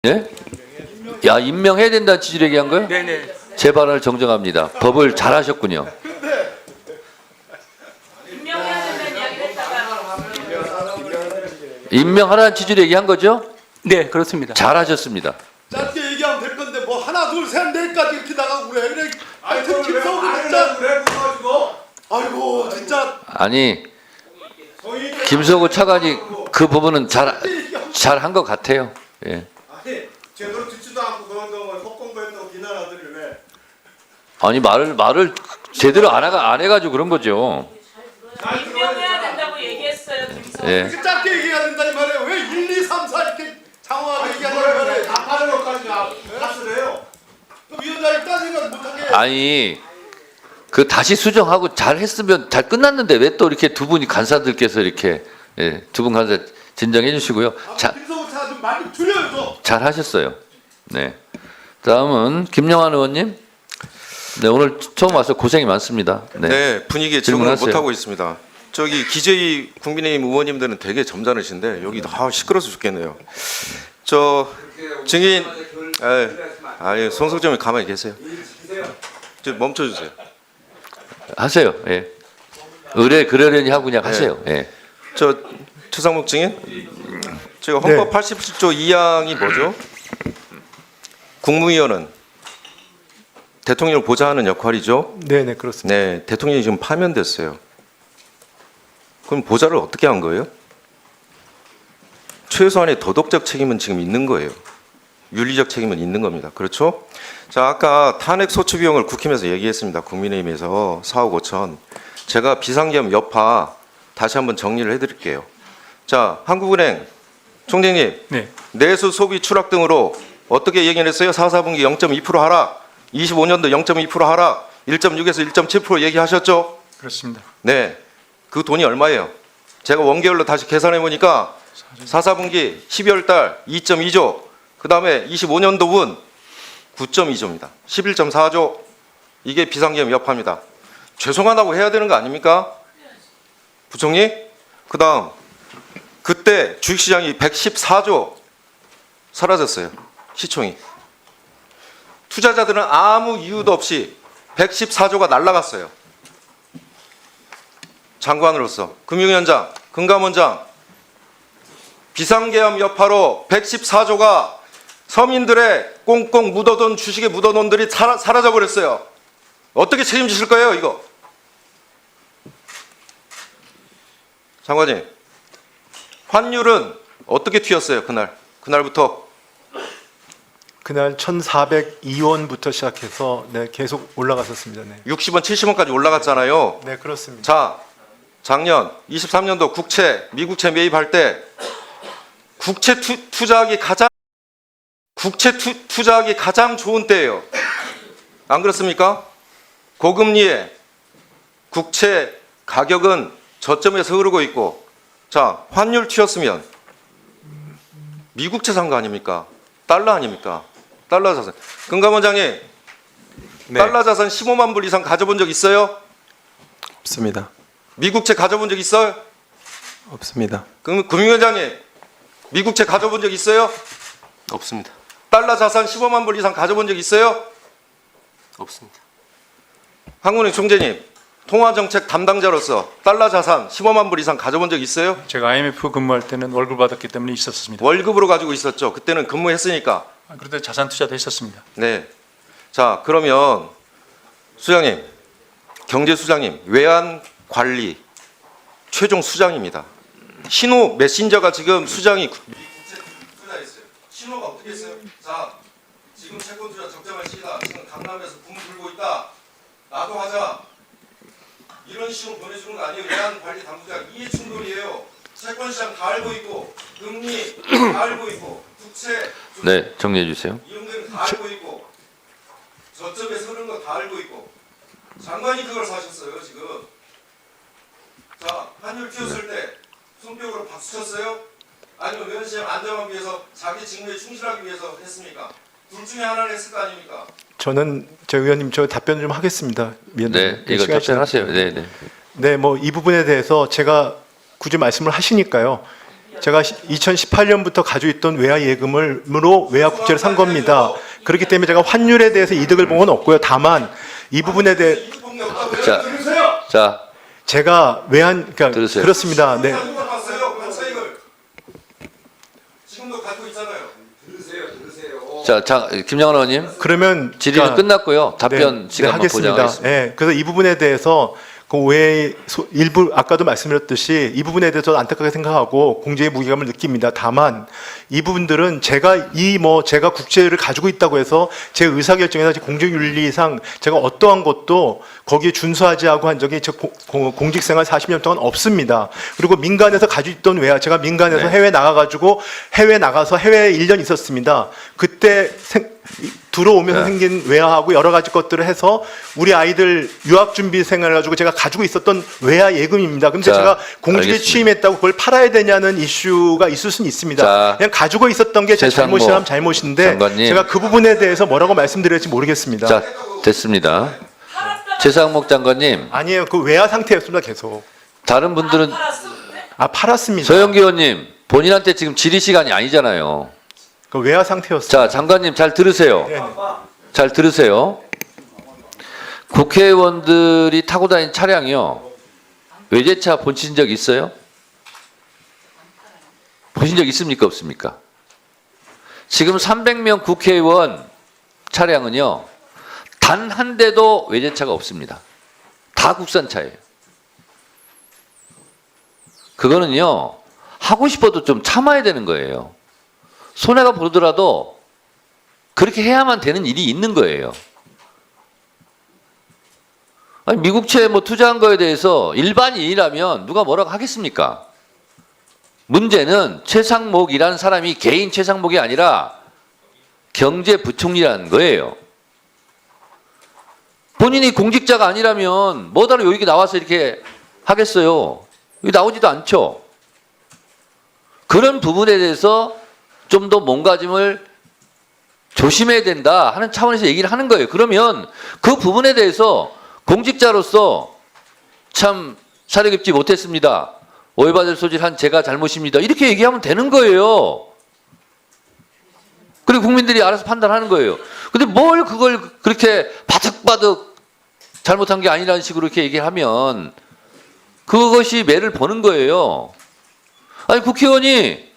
예? 야, 임명해야 된다는 취지로 얘기한 거예요? 네네. 제 발언을 정정합니다. 법을 잘 하셨군요. 임명해야 된다는 이야기를 했다가 임명하라는 취지로 얘기한 거죠? 네, 그렇습니다. 잘 하셨습니다. 짧게 얘기하면 될 건데 뭐 하나 둘 셋 넷까지 이렇게 나가고 그래. 그래. 하여튼 김성우 진짜. 그래 가지고 아이고 진짜. 아니, 김석우 차관이 그 부분은 잘한 것 같아요. 예. 아니 제대로 듣지도 않고 그런 거 헛공부했다고 비난하더니 왜? 아니 말을 제대로 안 해가지고 그런 거죠. 임명해야 된다고 얘기했어요. 김성우. 예. 이렇게 짧게 얘기해야 된다 이 말이에요. 왜 1, 2, 3, 4 이렇게 장황하게 얘기하는 그거를 말이에요. 다 파는 것까지 탓을 해요. 위원장이 딴 생각 못하게. 아니, 그 다시 수정하고 잘 했으면 잘 끝났는데 왜 또 이렇게 두 분이 간사들께서 이렇게 두 분 간사 진정해 주시고요. 김성우 차 좀 많이 줄여요 좀. 잘 하셨어요. 네. 다음은 김영환 의원님. 네, 오늘 처음 와서 고생이 많습니다. 네, 분위기에 적응을 질문하세요. 못하고 있습니다. 저기 기재위 국민의힘 의원님들은 되게 점잖으신데 여기 다 시끄러워서 죽겠네요. 저 증인, 송석점이 가만히 계세요. 저 멈춰주세요. 하세요. 예. 의뢰 그러려니 하고 그냥 하세요. 예. 저 최상목 증인, 제가 헌법 87조 2항이 뭐죠? 국무위원은 대통령을 보좌하는 역할이죠. 네, 그렇습니다. 네, 대통령이 지금 파면됐어요. 그럼 보좌를 어떻게 한 거예요? 최소한의 도덕적 책임은 지금 있는 거예요. 윤리적 책임은 있는 겁니다. 그렇죠? 자, 아까 탄핵 소추 비용을 국힘에서 얘기했습니다. 국민의힘에서 4억 5천. 제가 비상계엄 여파 다시 한번 정리를 해드릴게요. 자, 한국은행 총재님, 네. 내수 소비 추락 등으로 어떻게 얘기를 했어요? 4, 4분기 0.2% 하락, 25년도 0.2% 하락, 1.6에서 1.7% 얘기하셨죠? 그렇습니다. 네, 그 돈이 얼마예요? 제가 원개월로 다시 계산해 보니까 4, 4분기 12월 달 2.2조, 그 다음에 25년도분 9.2조입니다. 11.4조. 이게 비상계엄 여파입니다. 죄송하다고 해야 되는 거 아닙니까? 부총리? 그 다음 그때 주식시장이 114조 사라졌어요. 시총이. 투자자들은 아무 이유도 없이 114조가 날라갔어요. 장관으로서 금융위원장, 금감원장, 비상계엄 여파로 114조가 서민들의 꽁꽁 묻어둔 주식에 묻어놓은 돈들이 사라져 버렸어요. 어떻게 책임지실 거예요, 이거? 장관님, 환율은 어떻게 튀었어요, 그날부터? 그날 1,402원부터 시작해서 계속 올라갔었습니다. 네. 60원, 70원까지 올라갔잖아요. 네, 그렇습니다. 자, 작년 23년도 국채, 미국채 매입할 때 국채 투자하기 가장 좋은 때예요. 안 그렇습니까? 고금리에 국채 가격은 저점에서 흐르고 있고, 자, 환율 튀었으면 미국채 산 거 아닙니까? 달러 아닙니까? 달러 자산. 금감원장님, 달러 자산 15만 불 이상 가져본 적 있어요? 없습니다. 미국채 가져본 적 있어요? 없습니다. 그럼 금융위원장님, 미국채 가져본 적 있어요? 없습니다. 달러 자산 15만 불 이상 가져본 적 있어요? 없습니다. 한국은행 총재님, 통화정책 담당자로서 달러 자산 15만 불 이상 가져본 적 있어요? 제가 IMF 근무할 때는 월급 받았기 때문에 있었습니다. 월급으로 가지고 있었죠. 그때는 근무했으니까. 그런데 자산 투자도 했었습니다. 네. 자, 그러면 수장님, 경제수장님, 외환관리 최종 수장입니다. 신호 메신저가 지금 수장이 투자했어요. 신호가 어떻게 했어요? 자, 지금 채권 투자 적정한 시기다. 지금 강남에서 붐 불고 있다. 나도 하자. 이런 식으로 보내주는 거 아니에요. 외환관리 당국자 이해 충돌이에요. 채권 시장 다 알고 있고, 금리 다 알고 있고, 국채 네, 정리해 주세요. 이용되는 다 알고 있고, 저점에 서는 거 다 알고 있고, 장관이 그걸 사셨어요 지금. 자, 환율 튀었을 때 손뼉으로 박수 쳤어요? 아니면 외환시장 안정하기 위해서 자기 직무에 충실하기 위해서 했습니까? 둘 중에 하나를 했을 거 아닙니까? 저는 의원님 저 답변 좀 하겠습니다. 네, 이거 답변하세요. 네, 네. 네, 뭐 이 부분에 대해서 제가 굳이 말씀을 하시니까요. 제가 2018년부터 가지고 있던 외화 예금으로 외화 국채를 산 겁니다. 그렇기 때문에 제가 환율에 대해서 이득을 본 건 없고요. 다만 이 부분에 대해 자, 제가 그러니까 들으세요. 그렇습니다. 네. 봤어요. 관차익을 지금도 갖고 있잖아요. 자, 김영환 의원님 그러면 질의는 그러니까 끝났고요. 답변 시간만 하겠습니다. 보장하겠습니다. 네, 그래서 이 부분에 대해서 그 외에 일부 아까도 말씀드렸듯이 이 부분에 대해서 안타깝게 생각하고 공제의 무게감을 느낍니다. 다만 이 부분들은 제가 제가 국채를 가지고 있다고 해서 제 의사결정에서 공직윤리상 제가 어떠한 것도 거기에 준수하지 않고 한 적이 제 공직생활 40년 동안 없습니다. 그리고 민간에서 가지고 있던 외화 제가 민간에서 네. 해외 나가서 해외에 1년 있었습니다. 그때 들어오면서 네. 생긴 외화하고 여러 가지 것들을 해서 우리 아이들 유학 준비 생활을 가지고 제가 가지고 있었던 외화 예금입니다. 근데 자, 제가 공직에 알겠습니다. 취임했다고 그걸 팔아야 되냐는 이슈가 있을 수는 있습니다. 자, 그냥 가지고 있었던 게 제 최상목 잘못이라면 잘못인데 장관님. 제가 그 부분에 대해서 뭐라고 말씀드릴지 모르겠습니다. 자, 됐습니다. 최상목 장관님, 아니에요. 그 외화 상태였습니다. 계속. 다른 분들은 팔았습니다. 서영기 의원님 본인한테 지금 질의 시간이 아니잖아요. 그 외화 상태였어요. 자, 장관님 잘 들으세요. 네. 잘 들으세요. 국회의원들이 타고 다닌 차량이요. 외제차 보신 적 있어요? 보신 적 있습니까? 없습니까? 지금 300명 국회의원 차량은요. 단 한 대도 외제차가 없습니다. 다 국산차예요. 그거는요. 하고 싶어도 좀 참아야 되는 거예요. 손해가 보더라도 그렇게 해야만 되는 일이 있는 거예요. 아니, 미국채 투자한 거에 대해서 일반인이라면 누가 뭐라고 하겠습니까? 문제는 최상목이라는 사람이 개인 최상목이 아니라 경제부총리라는 거예요. 본인이 공직자가 아니라면 뭐다로 여기 나와서 이렇게 하겠어요? 여기 나오지도 않죠. 그런 부분에 대해서 좀 더 몸가짐을 조심해야 된다 하는 차원에서 얘기를 하는 거예요. 그러면 그 부분에 대해서 공직자로서 참 사려 깊지 못했습니다. 오해받을 소지를 한 제가 잘못입니다. 이렇게 얘기하면 되는 거예요. 그리고 국민들이 알아서 판단하는 거예요. 근데 뭘 그걸 그렇게 바득바득 잘못한 게 아니라는 식으로 이렇게 얘기하면 그것이 매를 보는 거예요. 아니, 국회의원이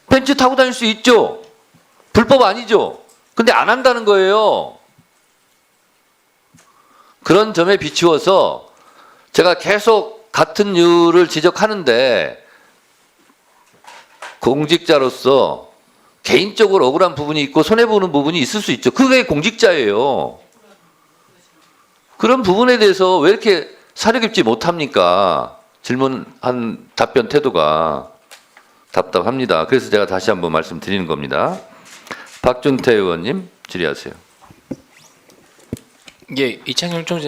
벤츠 타고 다닐 수 있죠. 불법 아니죠. 근데 안 한다는 거예요. 그런 점에 비추어서 제가 계속 같은 이유를 지적하는데 공직자로서 개인적으로 억울한 부분이 있고 손해보는 부분이 있을 수 있죠. 그게 공직자예요. 그런 부분에 대해서 왜 이렇게 사려 깊지 못합니까? 질문한 답변 태도가 답답합니다. 그래서 제가 다시 한번 말씀드리는 겁니다. 박준태 의원님 질의하세요. 예, 이창용 총재